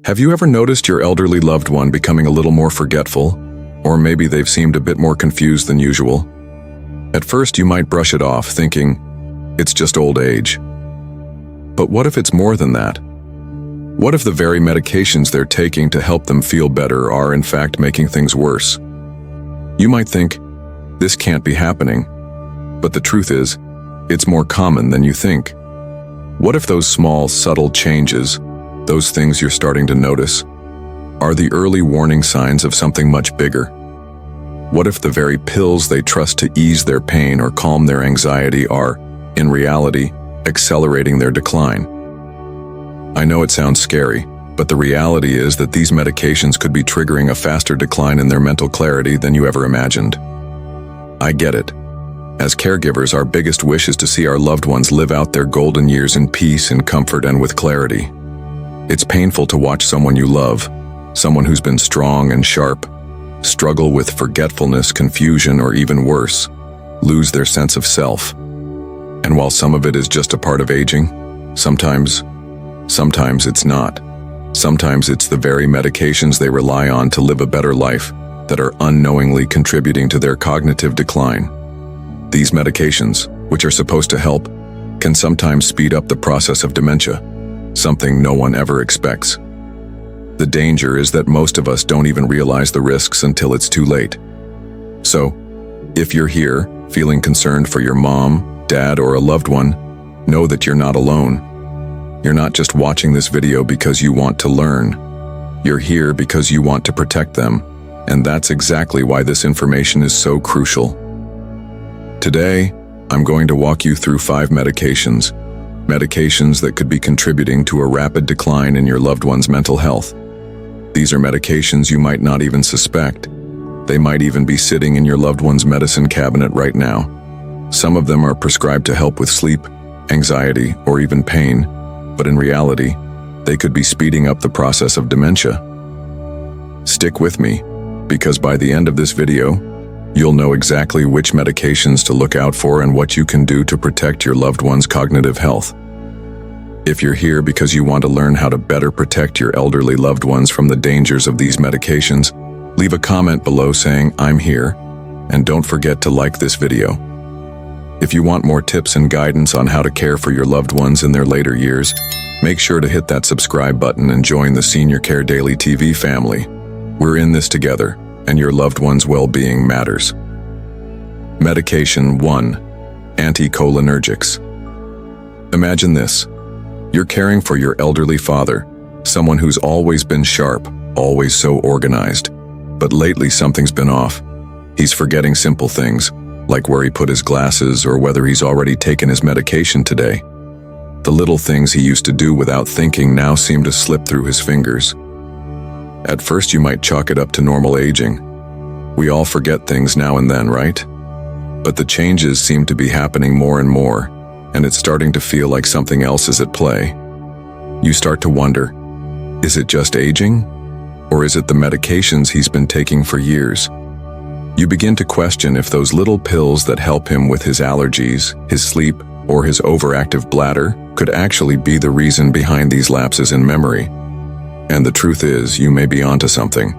Have you ever noticed your elderly loved one becoming a little more forgetful? Or maybe they've seemed a bit more confused than usual? At first you might brush it off, thinking, it's just old age. But what if it's more than that? What if the very medications they're taking to help them feel better are in fact making things worse? You might think, this can't be happening. But the truth is, it's more common than you think. What if those small, subtle changes, those things you're starting to notice, are the early warning signs of something much bigger? What if the very pills they trust to ease their pain or calm their anxiety are, in reality, accelerating their decline? I know it sounds scary, but the reality is that these medications could be triggering a faster decline in their mental clarity than you ever imagined. I get it. As caregivers, our biggest wish is to see our loved ones live out their golden years in peace and comfort and with clarity. It's painful to watch someone you love, someone who's been strong and sharp, struggle with forgetfulness, confusion, or even worse, lose their sense of self. And while some of it is just a part of aging, sometimes it's not. Sometimes it's the very medications they rely on to live a better life that are unknowingly contributing to their cognitive decline. These medications, which are supposed to help, can sometimes speed up the process of dementia, something no one ever expects. The danger is that most of us don't even realize the risks until it's too late. So, if you're here, feeling concerned for your mom, dad, or a loved one, know that you're not alone. You're not just watching this video because you want to learn. You're here because you want to protect them, and that's exactly why this information is so crucial. Today, I'm going to walk you through 5 medications that could be contributing to a rapid decline in your loved one's mental health. These are medications you might not even suspect. They might even be sitting in your loved one's medicine cabinet right now. Some of them are prescribed to help with sleep, anxiety, or even pain, but in reality, they could be speeding up the process of dementia. Stick with me, because by the end of this video, you'll know exactly which medications to look out for and what you can do to protect your loved one's cognitive health. If you're here because you want to learn how to better protect your elderly loved ones from the dangers of these medications, leave a comment below saying, "I'm here," and don't forget to like this video. If you want more tips and guidance on how to care for your loved ones in their later years, make sure to hit that subscribe button and join the Senior Care Daily TV family. We're in this together, and your loved one's well-being matters. Medication 1. Anticholinergics. Imagine this. You're caring for your elderly father, someone who's always been sharp, always so organized. But lately something's been off. He's forgetting simple things, like where he put his glasses or whether he's already taken his medication today. The little things he used to do without thinking now seem to slip through his fingers. At first you might chalk it up to normal aging. We all forget things now and then, right? But the changes seem to be happening more and more, and it's starting to feel like something else is at play. You start to wonder, is it just aging? Or is it the medications he's been taking for years? You begin to question if those little pills that help him with his allergies, his sleep, or his overactive bladder could actually be the reason behind these lapses in memory. And the truth is, you may be onto something.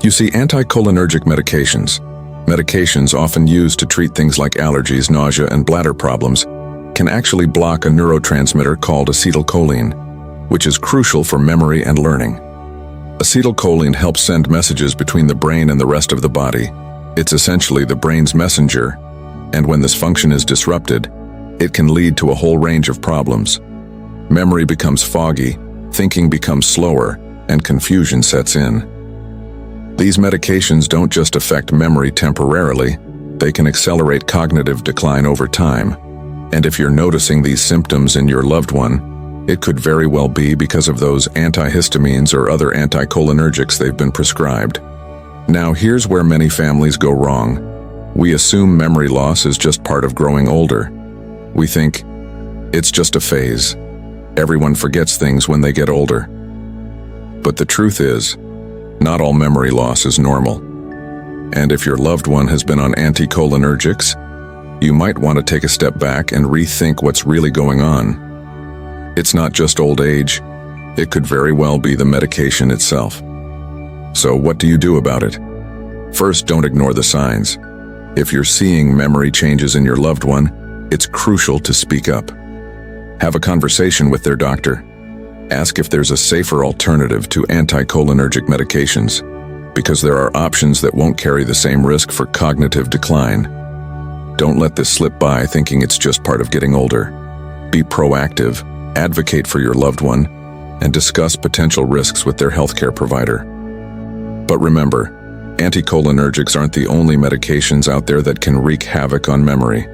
You see, anticholinergic medications often used to treat things like allergies, nausea, and bladder problems, can actually block a neurotransmitter called acetylcholine, which is crucial for memory and learning. Acetylcholine helps send messages between the brain and the rest of the body. It's essentially the brain's messenger, and when this function is disrupted, it can lead to a whole range of problems. Memory becomes foggy, thinking becomes slower, and confusion sets in. These medications don't just affect memory temporarily, they can accelerate cognitive decline over time. And if you're noticing these symptoms in your loved one, it could very well be because of those antihistamines or other anticholinergics they've been prescribed. Now here's where many families go wrong. We assume memory loss is just part of growing older. We think, it's just a phase. Everyone forgets things when they get older. But the truth is, not all memory loss is normal. And if your loved one has been on anticholinergics, you might want to take a step back and rethink what's really going on. It's not just old age, It could very well be the medication itself. So what do you do about it? First, don't ignore the signs. If you're seeing memory changes in your loved one, it's crucial to speak up. Have a conversation with their doctor. Ask if there's a safer alternative to anticholinergic medications, because there are options that won't carry the same risk for cognitive decline. Don't let this slip by thinking it's just part of getting older. Be proactive, advocate for your loved one, and discuss potential risks with their healthcare provider. But remember, anticholinergics aren't the only medications out there that can wreak havoc on memory.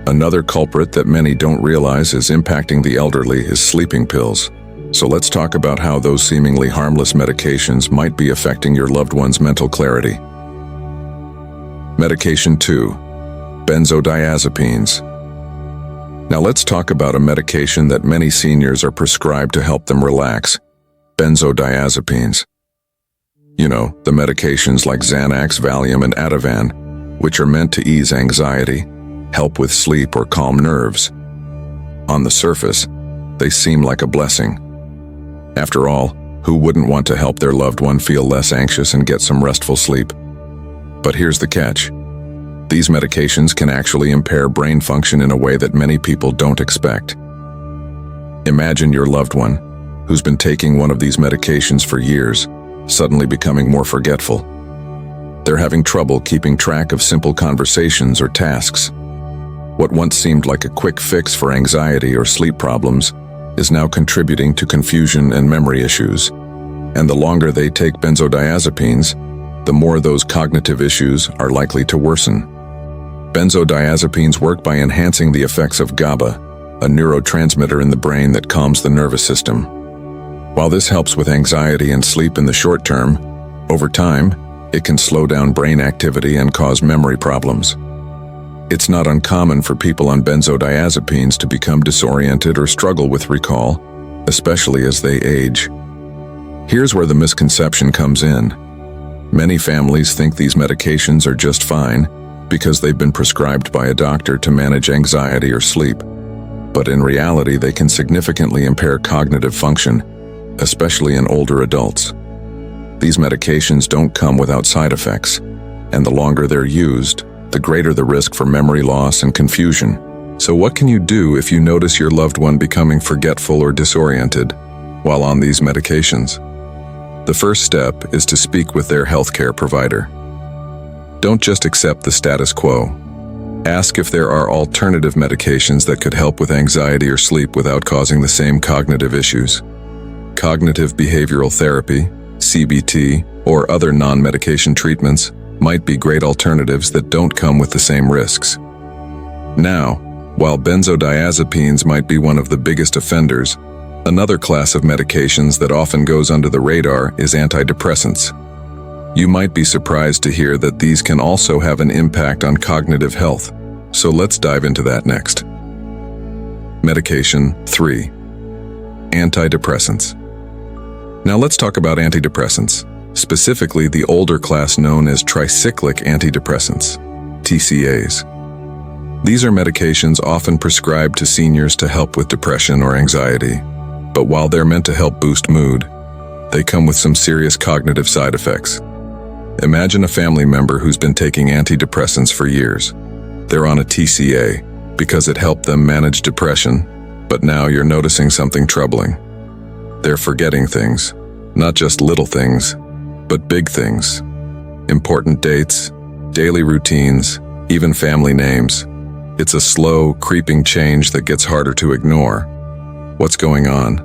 Another culprit that many don't realize is impacting the elderly is sleeping pills. So let's talk about how those seemingly harmless medications might be affecting your loved one's mental clarity. Medication 2, benzodiazepines. Now let's talk about a medication that many seniors are prescribed to help them relax, benzodiazepines. You know, the medications like Xanax, Valium, and Ativan, which are meant to ease anxiety, help with sleep, or calm nerves. On the surface, they seem like a blessing. After all, who wouldn't want to help their loved one feel less anxious and get some restful sleep? But here's the catch. These medications can actually impair brain function in a way that many people don't expect. Imagine your loved one, who's been taking one of these medications for years, suddenly becoming more forgetful. They're having trouble keeping track of simple conversations or tasks. What once seemed like a quick fix for anxiety or sleep problems is now contributing to confusion and memory issues. And the longer they take benzodiazepines, the more those cognitive issues are likely to worsen. Benzodiazepines work by enhancing the effects of GABA, a neurotransmitter in the brain that calms the nervous system. While this helps with anxiety and sleep in the short term, over time, it can slow down brain activity and cause memory problems. It's not uncommon for people on benzodiazepines to become disoriented or struggle with recall, especially as they age. Here's where the misconception comes in. Many families think these medications are just fine because they've been prescribed by a doctor to manage anxiety or sleep. But in reality, they can significantly impair cognitive function, especially in older adults. These medications don't come without side effects, and the longer they're used, the greater the risk for memory loss and confusion. So what can you do if you notice your loved one becoming forgetful or disoriented while on these medications? The first step is to speak with their healthcare provider. Don't just accept the status quo. Ask if there are alternative medications that could help with anxiety or sleep without causing the same cognitive issues. Cognitive behavioral therapy, CBT, or other non-medication treatments might be great alternatives that don't come with the same risks. Now, while benzodiazepines might be one of the biggest offenders, another class of medications that often goes under the radar is antidepressants. You might be surprised to hear that these can also have an impact on cognitive health, so let's dive into that next. Medication 3. Antidepressants. Now let's talk about antidepressants, specifically the older class known as tricyclic antidepressants, TCAs. These are medications often prescribed to seniors to help with depression or anxiety, but while they're meant to help boost mood, they come with some serious cognitive side effects. Imagine a family member who's been taking antidepressants for years. They're on a TCA because it helped them manage depression, but now you're noticing something troubling. They're forgetting things, not just little things, but big things. Important dates, daily routines, even family names. It's a slow, creeping change that gets harder to ignore. What's going on?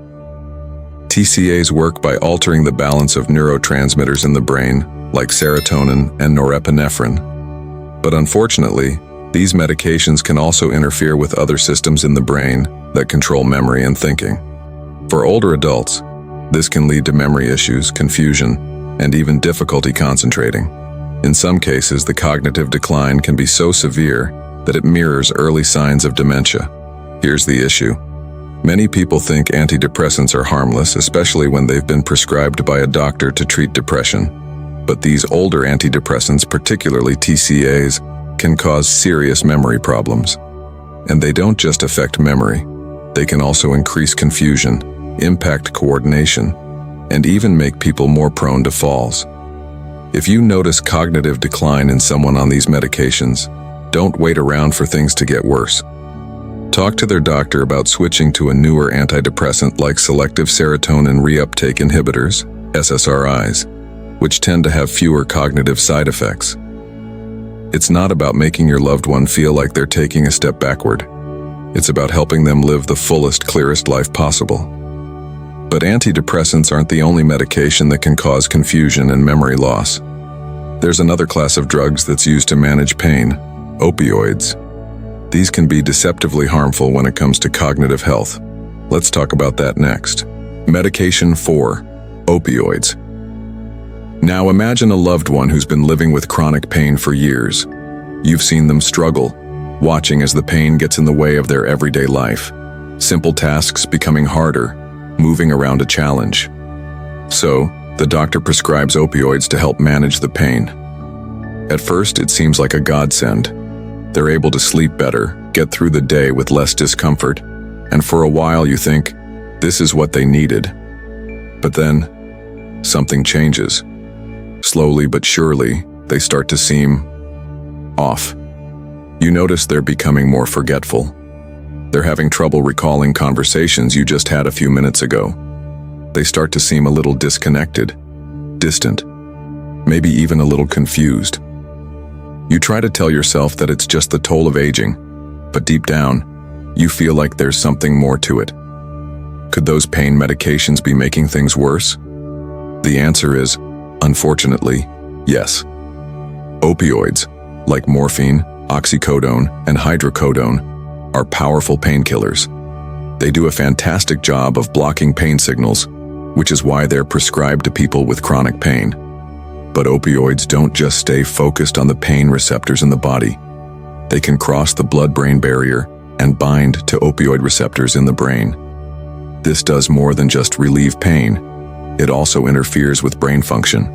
TCAs work by altering the balance of neurotransmitters in the brain, like serotonin and norepinephrine. But unfortunately, these medications can also interfere with other systems in the brain that control memory and thinking. For older adults, this can lead to memory issues, confusion, and even difficulty concentrating. In some cases, the cognitive decline can be so severe that it mirrors early signs of dementia. Here's the issue. Many people think antidepressants are harmless, especially when they've been prescribed by a doctor to treat depression. But these older antidepressants, particularly TCAs, can cause serious memory problems. And they don't just affect memory. They can also increase confusion, impact coordination, and even make people more prone to falls. If you notice cognitive decline in someone on these medications, don't wait around for things to get worse. Talk to their doctor about switching to a newer antidepressant like selective serotonin reuptake inhibitors, SSRIs, which tend to have fewer cognitive side effects. It's not about making your loved one feel like they're taking a step backward. It's about helping them live the fullest, clearest life possible. But antidepressants aren't the only medication that can cause confusion and memory loss. There's another class of drugs that's used to manage pain, opioids. These can be deceptively harmful when it comes to cognitive health. Let's talk about that next. Medication 4, opioids. Now imagine a loved one who's been living with chronic pain for years. You've seen them struggle, watching as the pain gets in the way of their everyday life. Simple tasks becoming harder, moving around a challenge. So, the doctor prescribes opioids to help manage the pain. At first, it seems like a godsend. They're able to sleep better, get through the day with less discomfort, and for a while you think, this is what they needed. But then, something changes. Slowly but surely, they start to seem off. You notice they're becoming more forgetful. They're having trouble recalling conversations you just had a few minutes ago. They start to seem a little disconnected, distant, maybe even a little confused. You try to tell yourself that it's just the toll of aging, but deep down, you feel like there's something more to it. Could those pain medications be making things worse? The answer is, unfortunately, yes. Opioids, like morphine, oxycodone, and hydrocodone, are powerful painkillers. They do a fantastic job of blocking pain signals, which is why they're prescribed to people with chronic pain. But opioids don't just stay focused on the pain receptors in the body. They can cross the blood-brain barrier and bind to opioid receptors in the brain. This does more than just relieve pain. It also interferes with brain function.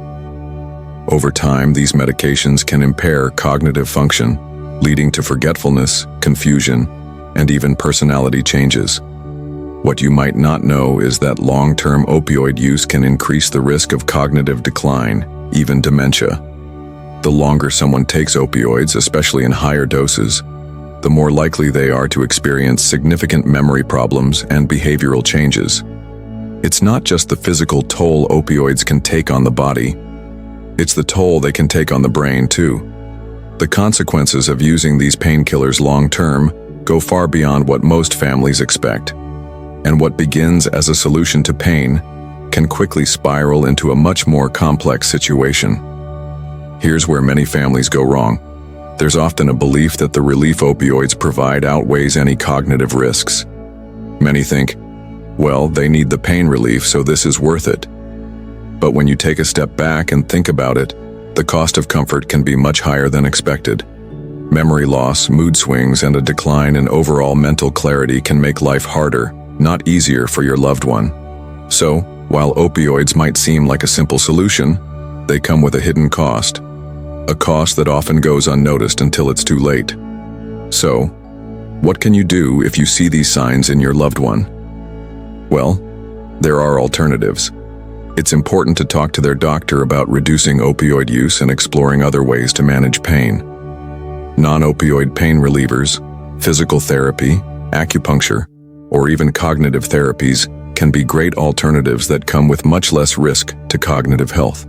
Over time, these medications can impair cognitive function, leading to forgetfulness, confusion, and even personality changes. What you might not know is that long-term opioid use can increase the risk of cognitive decline, even dementia. The longer someone takes opioids, especially in higher doses, the more likely they are to experience significant memory problems and behavioral changes. It's not just the physical toll opioids can take on the body, it's the toll they can take on the brain too. The consequences of using these painkillers long-term go far beyond what most families expect. And what begins as a solution to pain can quickly spiral into a much more complex situation. Here's where many families go wrong. There's often a belief that the relief opioids provide outweighs any cognitive risks. Many think, well, they need the pain relief, so this is worth it. But when you take a step back and think about it, the cost of comfort can be much higher than expected. Memory loss, mood swings, and a decline in overall mental clarity can make life harder, not easier for your loved one. So, while opioids might seem like a simple solution, they come with a hidden cost. A cost that often goes unnoticed until it's too late. So, what can you do if you see these signs in your loved one? Well, there are alternatives. It's important to talk to their doctor about reducing opioid use and exploring other ways to manage pain. Non-opioid pain relievers, physical therapy, acupuncture, or even cognitive therapies can be great alternatives that come with much less risk to cognitive health.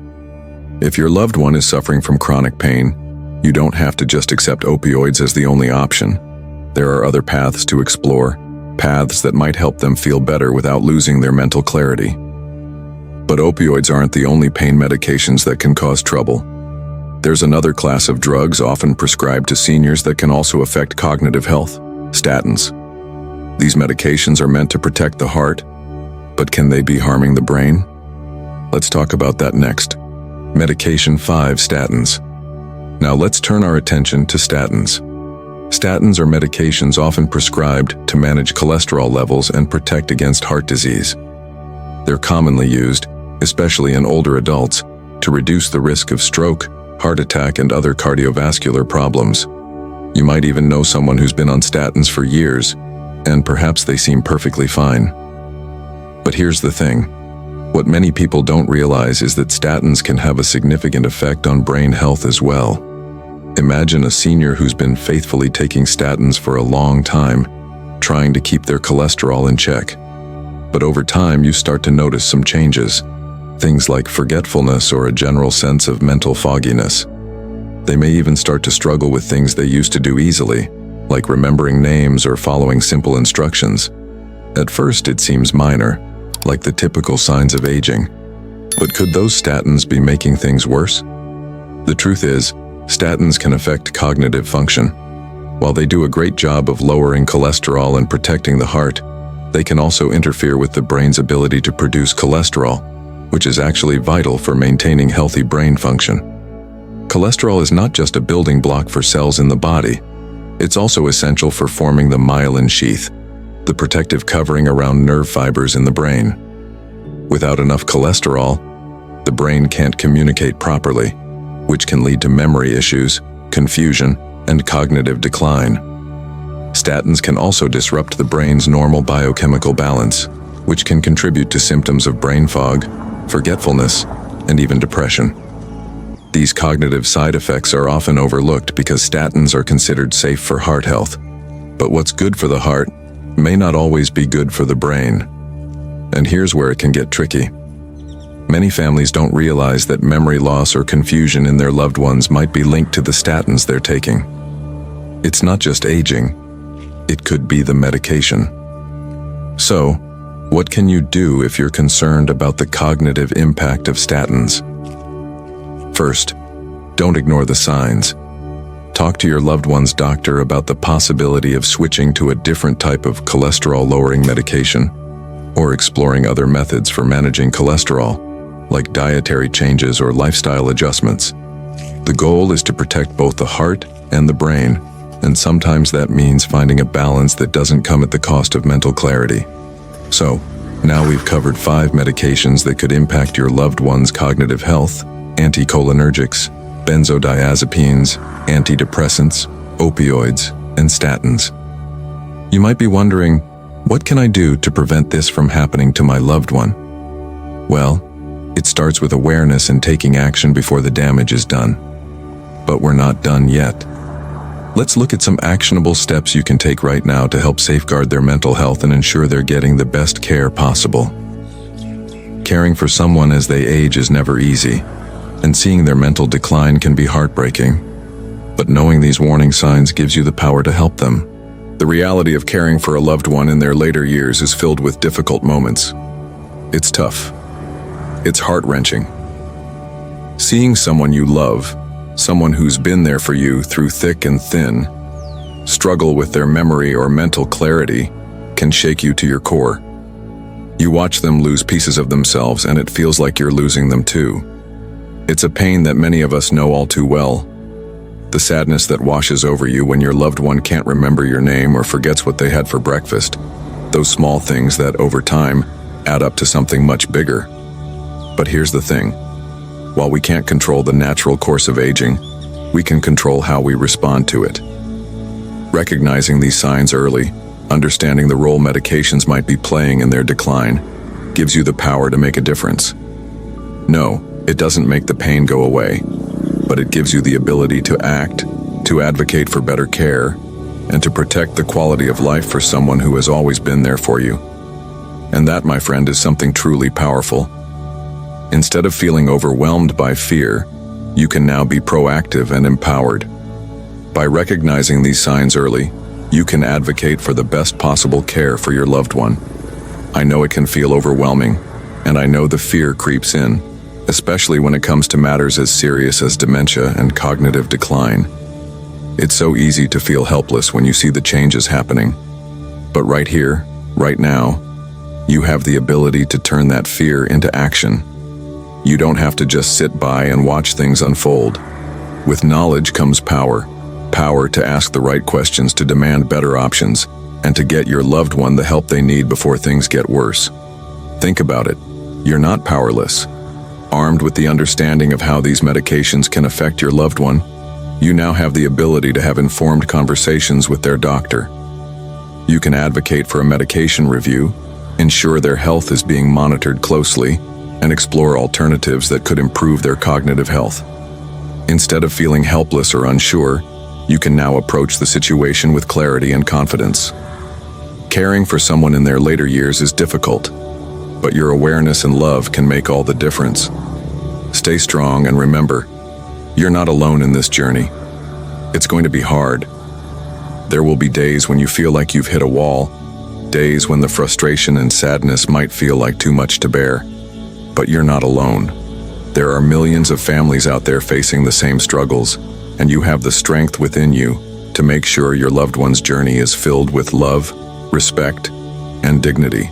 If your loved one is suffering from chronic pain, you don't have to just accept opioids as the only option. There are other paths to explore, paths that might help them feel better without losing their mental clarity. But opioids aren't the only pain medications that can cause trouble. There's another class of drugs often prescribed to seniors that can also affect cognitive health: statins. These medications are meant to protect the heart, but can they be harming the brain? Let's talk about that next. Medication 5, statins. Now let's turn our attention to statins. Statins are medications often prescribed to manage cholesterol levels and protect against heart disease. They're commonly used, especially in older adults, to reduce the risk of stroke, heart attack, and other cardiovascular problems. You might even know someone who's been on statins for years, and perhaps they seem perfectly fine. But here's the thing. What many people don't realize is that statins can have a significant effect on brain health as well. Imagine a senior who's been faithfully taking statins for a long time, trying to keep their cholesterol in check. But over time, you start to notice some changes. Things like forgetfulness or a general sense of mental fogginess. They may even start to struggle with things they used to do easily, like remembering names or following simple instructions. At first, it seems minor, like the typical signs of aging. But could those statins be making things worse? The truth is, statins can affect cognitive function. While they do a great job of lowering cholesterol and protecting the heart, they can also interfere with the brain's ability to produce cholesterol, which is actually vital for maintaining healthy brain function. Cholesterol is not just a building block for cells in the body. It's also essential for forming the myelin sheath, the protective covering around nerve fibers in the brain. Without enough cholesterol, the brain can't communicate properly, which can lead to memory issues, confusion, and cognitive decline. Statins can also disrupt the brain's normal biochemical balance, which can contribute to symptoms of brain fog, forgetfulness, and even depression. These cognitive side effects are often overlooked because statins are considered safe for heart health. But what's good for the heart may not always be good for the brain. And here's where it can get tricky. Many families don't realize that memory loss or confusion in their loved ones might be linked to the statins they're taking. It's not just aging, it could be the medication. So, what can you do if you're concerned about the cognitive impact of statins? First, don't ignore the signs. Talk to your loved one's doctor about the possibility of switching to a different type of cholesterol-lowering medication, or exploring other methods for managing cholesterol, like dietary changes or lifestyle adjustments. The goal is to protect both the heart and the brain, and sometimes that means finding a balance that doesn't come at the cost of mental clarity. So, now we've covered 5 medications that could impact your loved one's cognitive health: anticholinergics, benzodiazepines, antidepressants, opioids, and statins. You might be wondering, what can I do to prevent this from happening to my loved one? Well, it starts with awareness and taking action before the damage is done. But we're not done yet. Let's look at some actionable steps you can take right now to help safeguard their mental health and ensure they're getting the best care possible. Caring for someone as they age is never easy, and seeing their mental decline can be heartbreaking. But knowing these warning signs gives you the power to help them. The reality of caring for a loved one in their later years is filled with difficult moments. It's tough. It's heart-wrenching. Seeing someone you love, someone who's been there for you through thick and thin, struggle with their memory or mental clarity can shake you to your core. You watch them lose pieces of themselves and it feels like you're losing them too. It's a pain that many of us know all too well. The sadness that washes over you when your loved one can't remember your name or forgets what they had for breakfast. Those small things that, over time, add up to something much bigger. But here's the thing. While we can't control the natural course of aging, we can control how we respond to it. Recognizing these signs early, understanding the role medications might be playing in their decline, gives you the power to make a difference. No, it doesn't make the pain go away, but it gives you the ability to act, to advocate for better care, and to protect the quality of life for someone who has always been there for you. And that, my friend, is something truly powerful. Instead of feeling overwhelmed by fear, you can now be proactive and empowered. By recognizing these signs early, you can advocate for the best possible care for your loved one. I know it can feel overwhelming, and I know the fear creeps in, especially when it comes to matters as serious as dementia and cognitive decline. It's so easy to feel helpless when you see the changes happening. But right here, right now, you have the ability to turn that fear into action. You don't have to just sit by and watch things unfold. With knowledge comes power. Power to ask the right questions, to demand better options, and to get your loved one the help they need before things get worse. Think about it. You're not powerless. Armed with the understanding of how these medications can affect your loved one, you now have the ability to have informed conversations with their doctor. You can advocate for a medication review, ensure their health is being monitored closely, and explore alternatives that could improve their cognitive health. Instead of feeling helpless or unsure, you can now approach the situation with clarity and confidence. Caring for someone in their later years is difficult, but your awareness and love can make all the difference. Stay strong and remember, you're not alone in this journey. It's going to be hard. There will be days when you feel like you've hit a wall, days when the frustration and sadness might feel like too much to bear. But you're not alone. There are millions of families out there facing the same struggles, and you have the strength within you to make sure your loved one's journey is filled with love, respect, and dignity.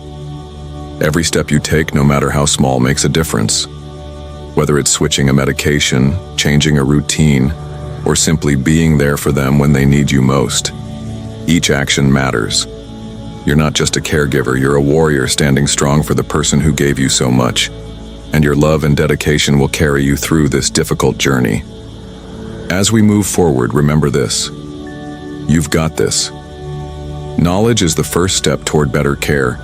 Every step you take, no matter how small, makes a difference. Whether it's switching a medication, changing a routine, or simply being there for them when they need you most, each action matters. You're not just a caregiver, you're a warrior standing strong for the person who gave you so much, and your love and dedication will carry you through this difficult journey. As we move forward, remember this: you've got this. Knowledge is the first step toward better care,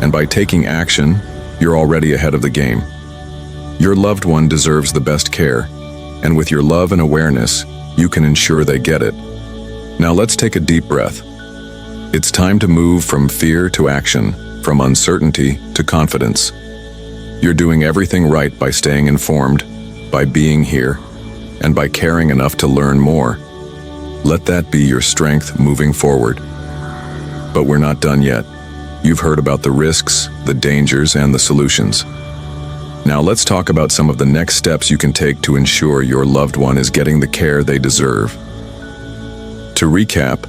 and by taking action, you're already ahead of the game. Your loved one deserves the best care, and with your love and awareness, you can ensure they get it. Now let's take a deep breath. It's time to move from fear to action, from uncertainty to confidence. You're doing everything right by staying informed, by being here, and by caring enough to learn more. Let that be your strength moving forward. But we're not done yet. You've heard about the risks, the dangers, and the solutions. Now let's talk about some of the next steps you can take to ensure your loved one is getting the care they deserve. To recap,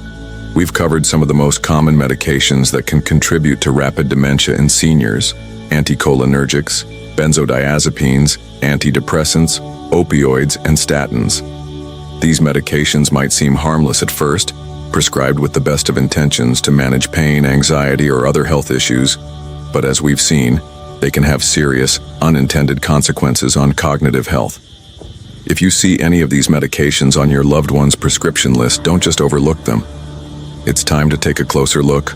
we've covered some of the most common medications that can contribute to rapid dementia in seniors: anticholinergics, benzodiazepines, antidepressants, opioids, and statins. These medications might seem harmless at first, prescribed with the best of intentions to manage pain, anxiety, or other health issues, but as we've seen, they can have serious, unintended consequences on cognitive health. If you see any of these medications on your loved one's prescription list, don't just overlook them. It's time to take a closer look,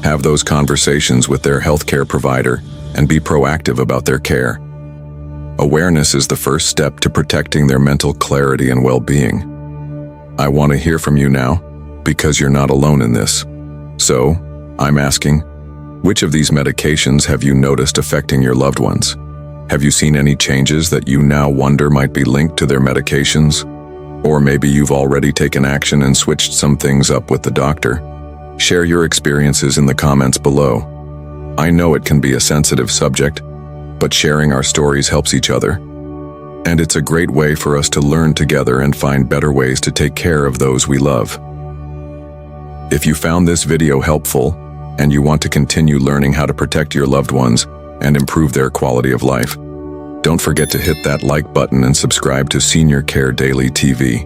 have those conversations with their healthcare provider, and be proactive about their care. Awareness is the first step to protecting their mental clarity and well-being. I want to hear from you now, because you're not alone in this. So, I'm asking, which of these medications have you noticed affecting your loved ones? Have you seen any changes that you now wonder might be linked to their medications? Or maybe you've already taken action and switched some things up with the doctor. Share your experiences in the comments below. I know it can be a sensitive subject, but sharing our stories helps each other. And it's a great way for us to learn together and find better ways to take care of those we love. If you found this video helpful, and you want to continue learning how to protect your loved ones and improve their quality of life, don't forget to hit that like button and subscribe to Senior Care Daily TV.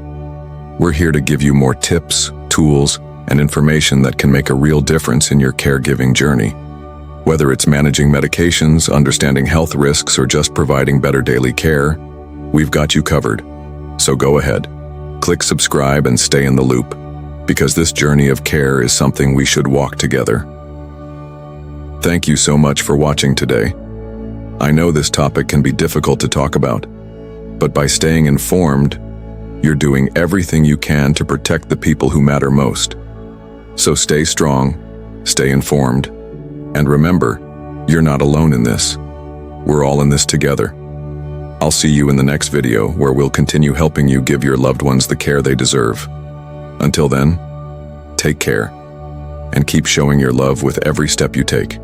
We're here to give you more tips, tools, and information that can make a real difference in your caregiving journey. Whether it's managing medications, understanding health risks, or just providing better daily care, we've got you covered. So go ahead, click subscribe and stay in the loop, because this journey of care is something we should walk together. Thank you so much for watching today. I know this topic can be difficult to talk about, but by staying informed, you're doing everything you can to protect the people who matter most. So stay strong, stay informed, and remember, you're not alone in this. We're all in this together. I'll see you in the next video where we'll continue helping you give your loved ones the care they deserve. Until then, take care, and keep showing your love with every step you take.